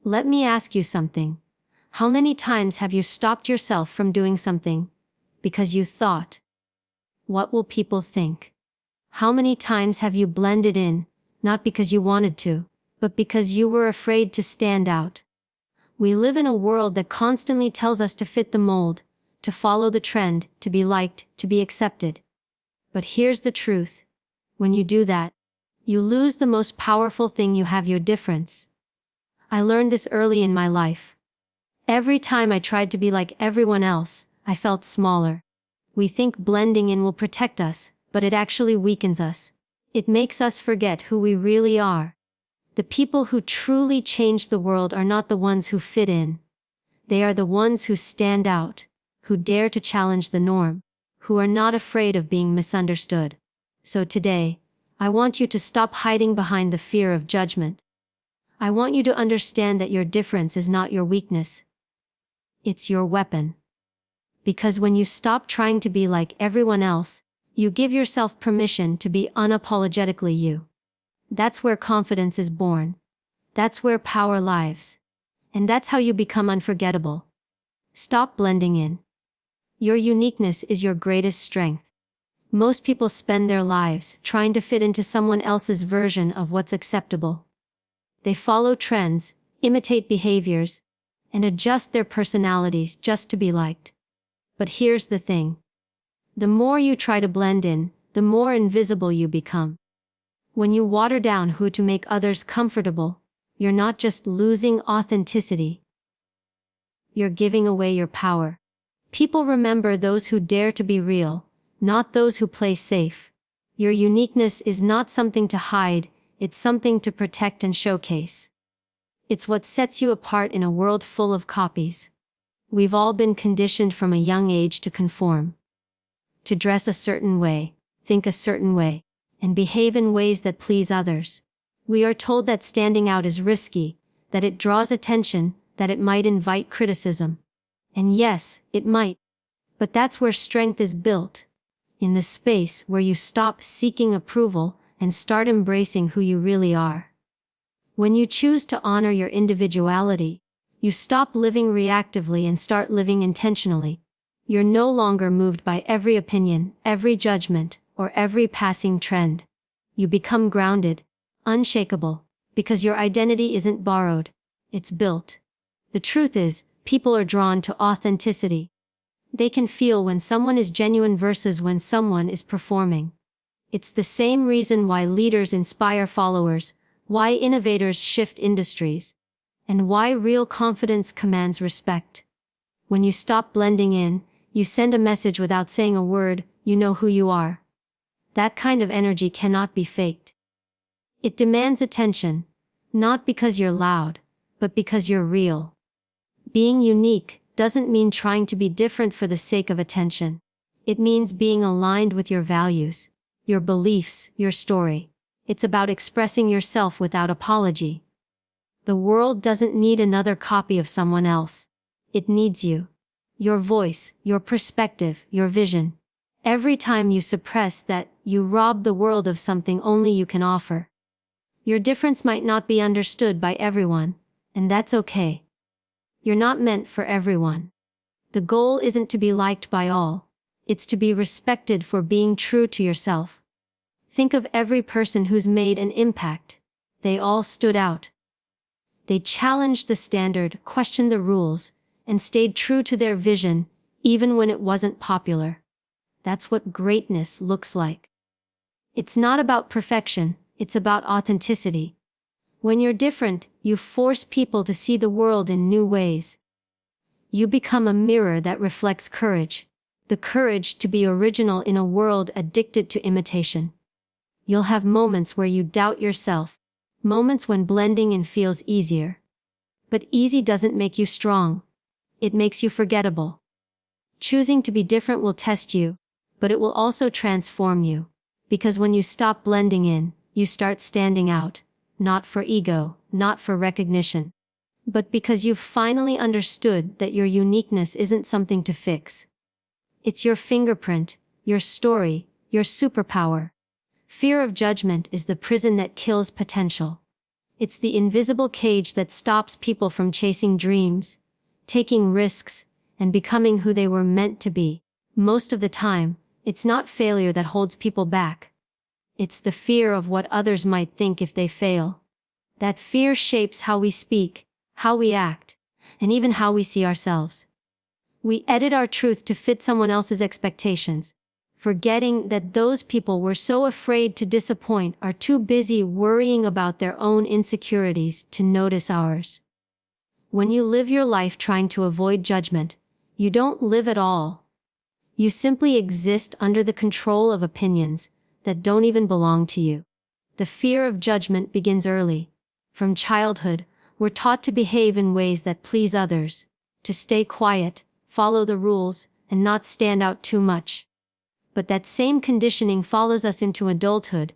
Let me ask you something. How many times have you stopped yourself from doing something because you thought, what will people think? How many times have you blended in, not because you wanted to, but because you were afraid to stand out? We live in a world that constantly tells us to fit the mold, to follow the trend, to be liked, to be accepted. But here's the truth. When you do that, you lose the most powerful thing you have: your difference. I learned this early in my life. Every time I tried to be like everyone else, I felt smaller. We think blending in will protect us, but it actually weakens us. It makes us forget who we really are. The people who truly change the world are not the ones who fit in. They are the ones who stand out, who dare to challenge the norm, who are not afraid of being misunderstood. So today, I want you to stop hiding behind the fear of judgment. I want you to understand that your difference is not your weakness. It's your weapon. Because when you stop trying to be like everyone else, you give yourself permission to be unapologetically you. That's where confidence is born. That's where power lives. And that's how you become unforgettable. Stop blending in. Your uniqueness is your greatest strength. Most people spend their lives trying to fit into someone else's version of what's acceptable. They follow trends, imitate behaviors, and adjust their personalities just to be liked. But here's the thing. The more you try to blend in, the more invisible you become. When you water down who to make others comfortable, you're not just losing authenticity. You're giving away your power. People remember those who dare to be real, not those who play safe. Your uniqueness is not something to hide, it's something to protect and showcase. It's what sets you apart in a world full of copies. We've all been conditioned from a young age to conform. To dress a certain way, think a certain way, and behave in ways that please others. We are told that standing out is risky, that it draws attention, that it might invite criticism. And yes, it might. But that's where strength is built. In the space where you stop seeking approval and start embracing who you really are. When you choose to honor your individuality, you stop living reactively and start living intentionally. You're no longer moved by every opinion, every judgment, or every passing trend. You become grounded, unshakable, because your identity isn't borrowed, it's built. The truth is, people are drawn to authenticity. They can feel when someone is genuine versus when someone is performing. It's the same reason why leaders inspire followers, why innovators shift industries, and why real confidence commands respect. When you stop blending in, you send a message without saying a word, you know who you are. That kind of energy cannot be faked. It demands attention, not because you're loud, but because you're real. Being unique doesn't mean trying to be different for the sake of attention. It means being aligned with your values, your beliefs, your story. It's about expressing yourself without apology. The world doesn't need another copy of someone else. It needs you. Your voice, your perspective, your vision. Every time you suppress that, you rob the world of something only you can offer. Your difference might not be understood by everyone, and that's okay. You're not meant for everyone. The goal isn't to be liked by all. It's to be respected for being true to yourself. Think of every person who's made an impact. They all stood out. They challenged the standard, questioned the rules, and stayed true to their vision, even when it wasn't popular. That's what greatness looks like. It's not about perfection, it's about authenticity. When you're different, you force people to see the world in new ways. You become a mirror that reflects courage, the courage to be original in a world addicted to imitation. You'll have moments where you doubt yourself, moments when blending in feels easier. But easy doesn't make you strong. It makes you forgettable. Choosing to be different will test you, but it will also transform you. Because when you stop blending in, you start standing out, not for ego, not for recognition, but because you've finally understood that your uniqueness isn't something to fix. It's your fingerprint, your story, your superpower. Fear of judgment is the prison that kills potential. It's the invisible cage that stops people from chasing dreams, taking risks, and becoming who they were meant to be. Most of the time, it's not failure that holds people back. It's the fear of what others might think if they fail. That fear shapes how we speak, how we act, and even how we see ourselves. We edit our truth to fit someone else's expectations, forgetting that those people we're so afraid to disappoint are too busy worrying about their own insecurities to notice ours. When you live your life trying to avoid judgment, you don't live at all. You simply exist under the control of opinions that don't even belong to you. The fear of judgment begins early. From childhood, we're taught to behave in ways that please others, to stay quiet, follow the rules, and not stand out too much. But that same conditioning follows us into adulthood,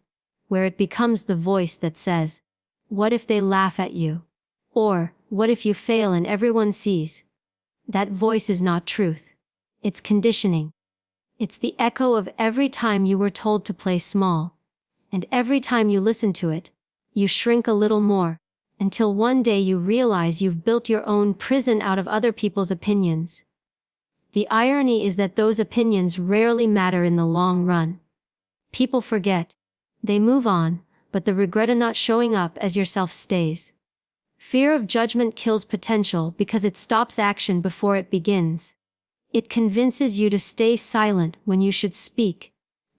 where it becomes the voice that says, "What if they laugh at you?" Or, "What if you fail and everyone sees?" That voice is not truth. It's conditioning. It's the echo of every time you were told to play small. And every time you listen to it, you shrink a little more, until one day you realize you've built your own prison out of other people's opinions. The irony is that those opinions rarely matter in the long run. People forget. They move on, but the regret of not showing up as yourself stays. Fear of judgment kills potential because it stops action before it begins. It convinces you to stay silent when you should speak,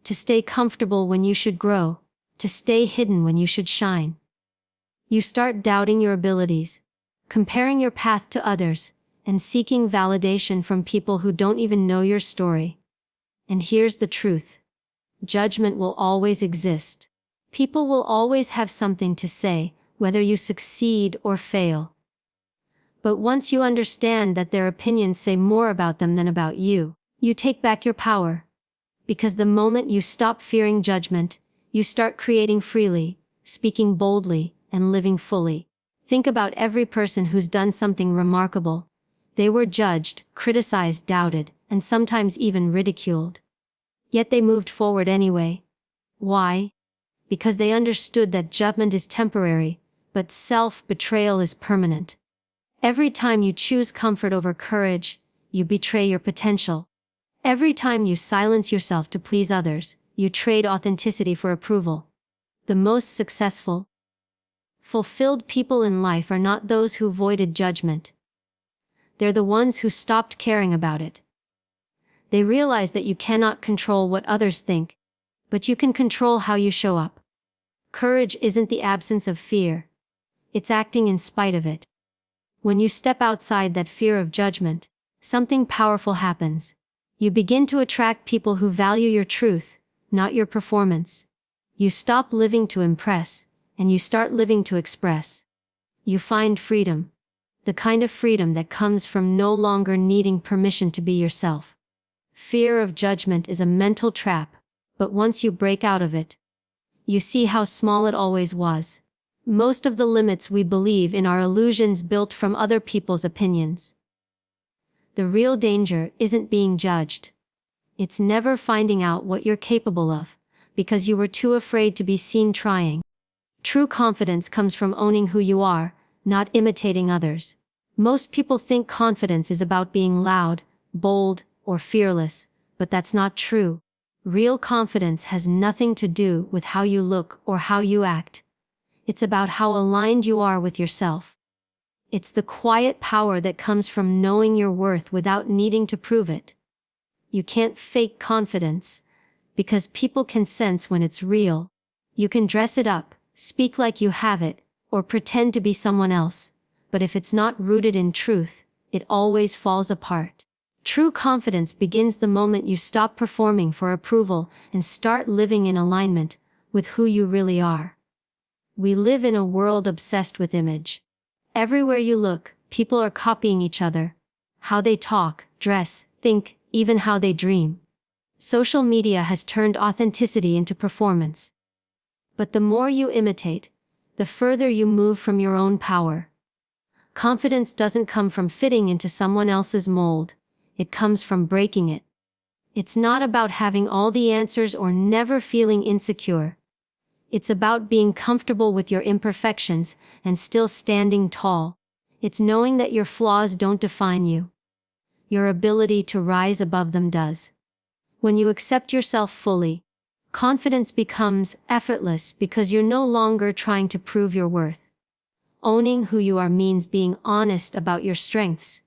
to stay comfortable when you should grow, to stay hidden when you should shine. You start doubting your abilities, comparing your path to others, and seeking validation from people who don't even know your story. And here's the truth. Judgment will always exist. People will always have something to say, whether you succeed or fail. But once you understand that their opinions say more about them than about you, you take back your power. Because the moment you stop fearing judgment, you start creating freely, speaking boldly, and living fully. Think about every person who's done something remarkable. They were judged, criticized, doubted, and sometimes even ridiculed. Yet they moved forward anyway. Why? Because they understood that judgment is temporary, but self-betrayal is permanent. Every time you choose comfort over courage, you betray your potential. Every time you silence yourself to please others, you trade authenticity for approval. The most successful, fulfilled people in life are not those who avoided judgment. They're the ones who stopped caring about it. They realize that you cannot control what others think, but you can control how you show up. Courage isn't the absence of fear. It's acting in spite of it. When you step outside that fear of judgment, something powerful happens. You begin to attract people who value your truth, not your performance. You stop living to impress, and you start living to express. You find freedom. The kind of freedom that comes from no longer needing permission to be yourself. Fear of judgment is a mental trap, but once you break out of it, you see how small it always was. Most of the limits we believe in are illusions built from other people's opinions. The real danger isn't being judged. It's never finding out what you're capable of, because you were too afraid to be seen trying. True confidence comes from owning who you are, not imitating others. Most people think confidence is about being loud, bold, or fearless, but that's not true. Real confidence has nothing to do with how you look or how you act. It's about how aligned you are with yourself. It's the quiet power that comes from knowing your worth without needing to prove it. You can't fake confidence, because people can sense when it's real. You can dress it up, speak like you have it, or pretend to be someone else, but if it's not rooted in truth, it always falls apart. True confidence begins the moment you stop performing for approval and start living in alignment with who you really are. We live in a world obsessed with image. Everywhere you look, people are copying each other. How they talk, dress, think, even how they dream. Social media has turned authenticity into performance. But the more you imitate, the further you move from your own power. Confidence doesn't come from fitting into someone else's mold. It comes from breaking it. It's not about having all the answers or never feeling insecure. It's about being comfortable with your imperfections and still standing tall. It's knowing that your flaws don't define you. Your ability to rise above them does. When you accept yourself fully, confidence becomes effortless because you're no longer trying to prove your worth. Owning who you are means being honest about your strengths,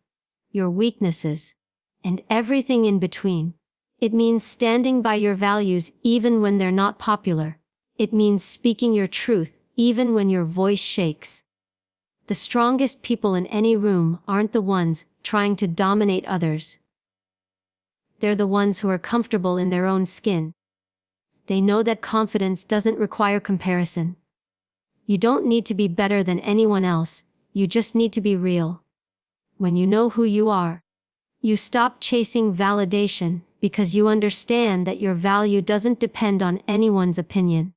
your weaknesses, and everything in between. It means standing by your values even when they're not popular. It means speaking your truth even when your voice shakes. The strongest people in any room aren't the ones trying to dominate others. They're the ones who are comfortable in their own skin. They know that confidence doesn't require comparison. You don't need to be better than anyone else, you just need to be real. When you know who you are, you stop chasing validation because you understand that your value doesn't depend on anyone's opinion.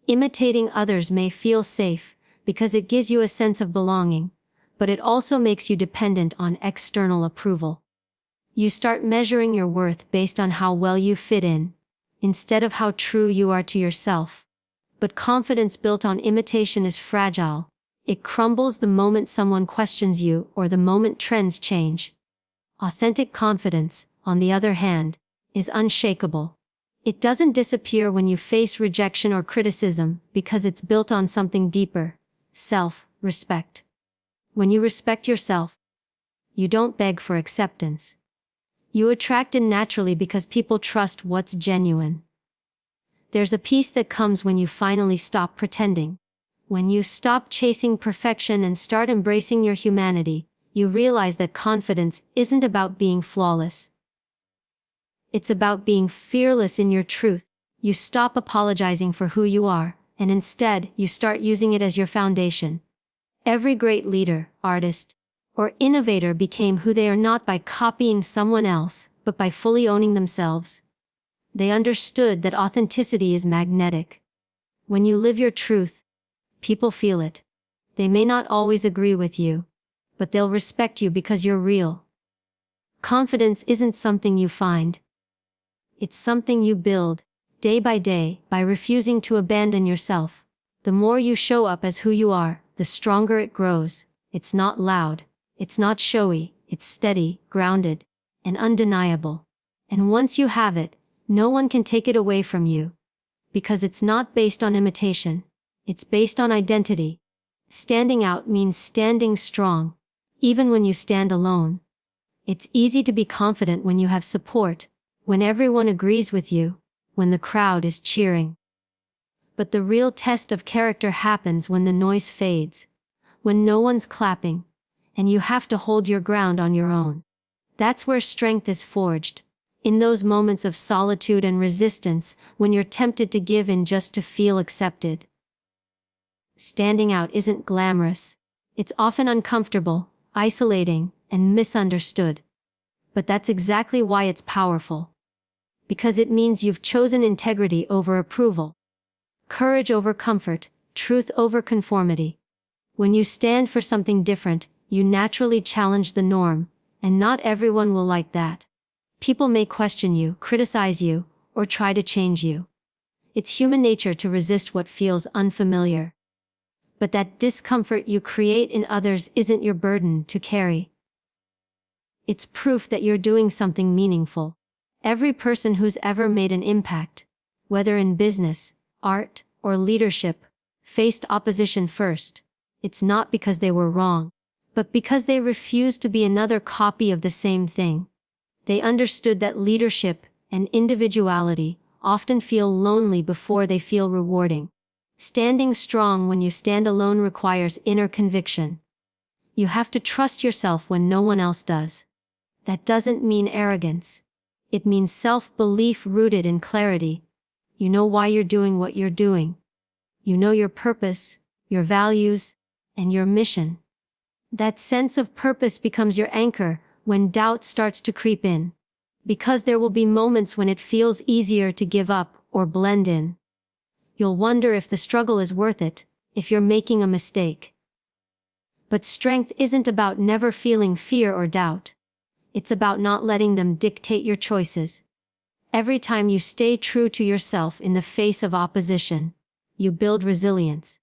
Imitating others may feel safe because it gives you a sense of belonging, but it also makes you dependent on external approval. You start measuring your worth based on how well you fit in, instead of how true you are to yourself. But confidence built on imitation is fragile. It crumbles the moment someone questions you or the moment trends change. Authentic confidence, on the other hand, is unshakable. It doesn't disappear when you face rejection or criticism because it's built on something deeper: self-respect. When you respect yourself, you don't beg for acceptance. You attract it naturally because people trust what's genuine. There's a peace that comes when you finally stop pretending. When you stop chasing perfection and start embracing your humanity, you realize that confidence isn't about being flawless. It's about being fearless in your truth. You stop apologizing for who you are, and instead, you start using it as your foundation. Every great leader, artist, or innovator became who they are not by copying someone else, but by fully owning themselves. They understood that authenticity is magnetic. When you live your truth, people feel it. They may not always agree with you, but they'll respect you because you're real. Confidence isn't something you find. It's something you build, day by day, by refusing to abandon yourself. The more you show up as who you are, the stronger it grows. It's not loud, it's not showy, it's steady, grounded, and undeniable. And once you have it, no one can take it away from you. Because it's not based on imitation, it's based on identity. Standing out means standing strong, even when you stand alone. It's easy to be confident when you have support, when everyone agrees with you, when the crowd is cheering. But the real test of character happens when the noise fades, when no one's clapping, and you have to hold your ground on your own. That's where strength is forged, in those moments of solitude and resistance, when you're tempted to give in just to feel accepted. Standing out isn't glamorous. It's often uncomfortable, isolating, and misunderstood. But that's exactly why it's powerful. Because it means you've chosen integrity over approval, courage over comfort, truth over conformity. When you stand for something different, you naturally challenge the norm, and not everyone will like that. People may question you, criticize you, or try to change you. It's human nature to resist what feels unfamiliar. But that discomfort you create in others isn't your burden to carry. It's proof that you're doing something meaningful. Every person who's ever made an impact, whether in business, art, or leadership, faced opposition first. It's not because they were wrong, but because they refused to be another copy of the same thing. They understood that leadership and individuality often feel lonely before they feel rewarding. Standing strong when you stand alone requires inner conviction. You have to trust yourself when no one else does. That doesn't mean arrogance. It means self-belief rooted in clarity. You know why you're doing what you're doing. You know your purpose, your values, and your mission. That sense of purpose becomes your anchor when doubt starts to creep in. Because there will be moments when it feels easier to give up or blend in. You'll wonder if the struggle is worth it, if you're making a mistake. But strength isn't about never feeling fear or doubt. It's about not letting them dictate your choices. Every time you stay true to yourself in the face of opposition, You build resilience.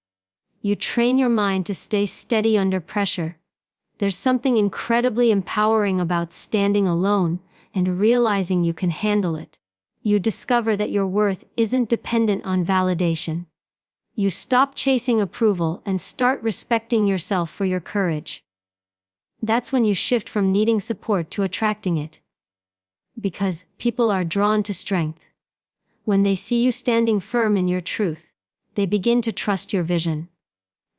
You train your mind to stay steady under pressure. There's something incredibly empowering about standing alone and realizing you can handle it. You discover that your worth isn't dependent on validation. You stop chasing approval and start respecting yourself for your courage. That's when you shift from needing support to attracting it. Because people are drawn to strength. When they see you standing firm in your truth, they begin to trust your vision.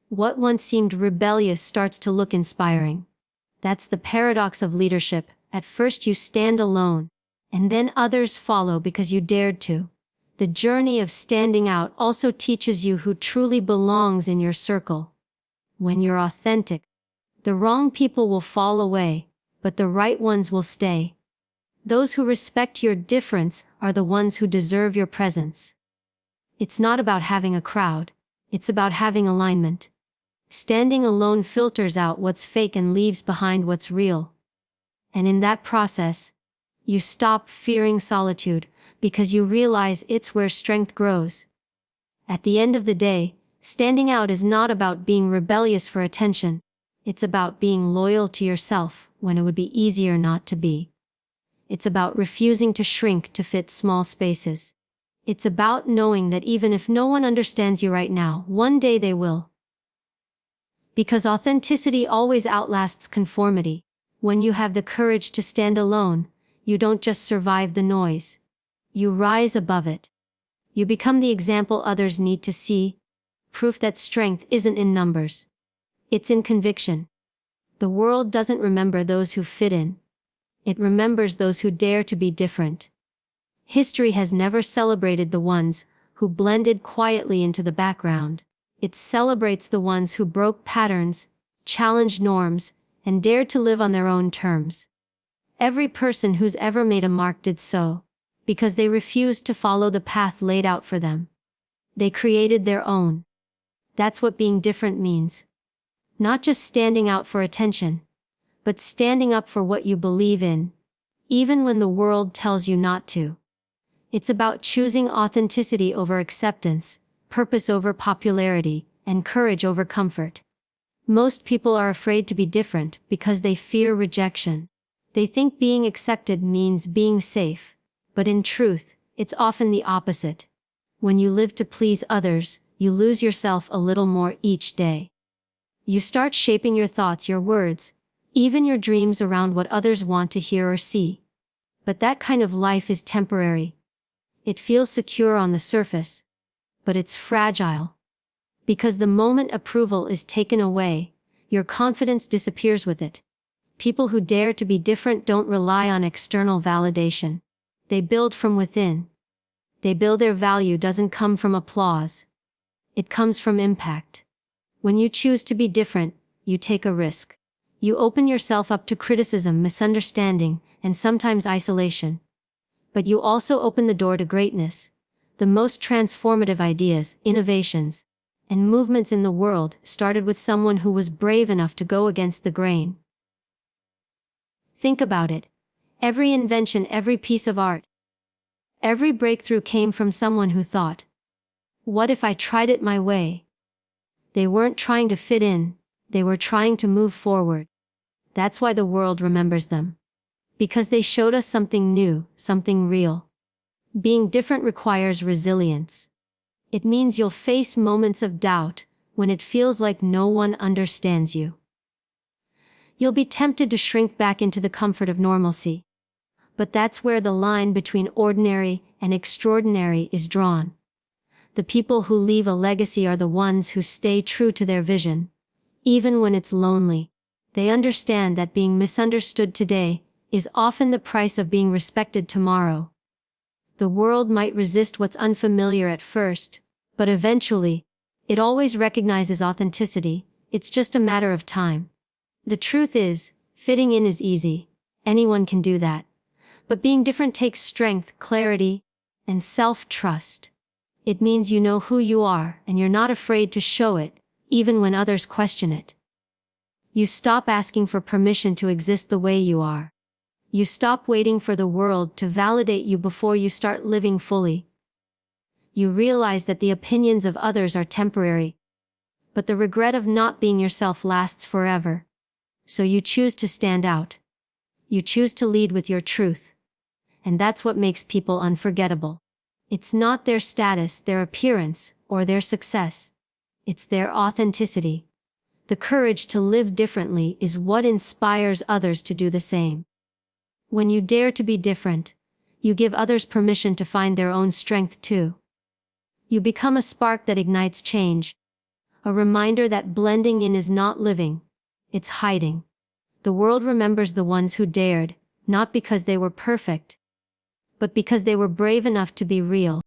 What once seemed rebellious starts to look inspiring. That's the paradox of leadership. At first you stand alone, and then others follow because you dared to. The journey of standing out also teaches you who truly belongs in your circle. When you're authentic, the wrong people will fall away, but the right ones will stay. Those who respect your difference are the ones who deserve your presence. It's not about having a crowd, it's about having alignment. Standing alone filters out what's fake and leaves behind what's real. And in that process, you stop fearing solitude because you realize it's where strength grows. At the end of the day, standing out is not about being rebellious for attention. It's about being loyal to yourself when it would be easier not to be. It's about refusing to shrink to fit small spaces. It's about knowing that even if no one understands you right now, one day they will. Because authenticity always outlasts conformity. When you have the courage to stand alone, you don't just survive the noise. You rise above it. You become the example others need to see, proof that strength isn't in numbers. It's in conviction. The world doesn't remember those who fit in. It remembers those who dare to be different. History has never celebrated the ones who blended quietly into the background. It celebrates the ones who broke patterns, challenged norms, and dared to live on their own terms. Every person who's ever made a mark did so, because they refused to follow the path laid out for them. They created their own. That's what being different means. Not just standing out for attention, but standing up for what you believe in, even when the world tells you not to. It's about choosing authenticity over acceptance, purpose over popularity, and courage over comfort. Most people are afraid to be different because they fear rejection. They think being accepted means being safe, but in truth, it's often the opposite. When you live to please others, you lose yourself a little more each day. You start shaping your thoughts, your words, even your dreams around what others want to hear or see. But that kind of life is temporary. It feels secure on the surface, but it's fragile. Because the moment approval is taken away, your confidence disappears with it. People who dare to be different don't rely on external validation. They build from within. They build their value doesn't come from applause. It comes from impact. When you choose to be different, you take a risk. You open yourself up to criticism, misunderstanding, and sometimes isolation. But you also open the door to greatness. The most transformative ideas, innovations, and movements in the world started with someone who was brave enough to go against the grain. Think about it. Every invention, every piece of art, every breakthrough came from someone who thought, what if I tried it my way? They weren't trying to fit in, they were trying to move forward. That's why the world remembers them. Because they showed us something new, something real. Being different requires resilience. It means you'll face moments of doubt when it feels like no one understands you. You'll be tempted to shrink back into the comfort of normalcy. But that's where the line between ordinary and extraordinary is drawn. The people who leave a legacy are the ones who stay true to their vision. Even when it's lonely, they understand that being misunderstood today is often the price of being respected tomorrow. The world might resist what's unfamiliar at first, but eventually, it always recognizes authenticity. It's just a matter of time. The truth is, fitting in is easy. Anyone can do that. But being different takes strength, clarity, and self-trust. It means you know who you are and you're not afraid to show it, even when others question it. You stop asking for permission to exist the way you are. You stop waiting for the world to validate you before you start living fully. You realize that the opinions of others are temporary, but the regret of not being yourself lasts forever. So you choose to stand out. You choose to lead with your truth. And that's what makes people unforgettable. It's not their status, their appearance, or their success. It's their authenticity. The courage to live differently is what inspires others to do the same. When you dare to be different, you give others permission to find their own strength too. You become a spark that ignites change, a reminder that blending in is not living, it's hiding. The world remembers the ones who dared, not because they were perfect, but because they were brave enough to be real.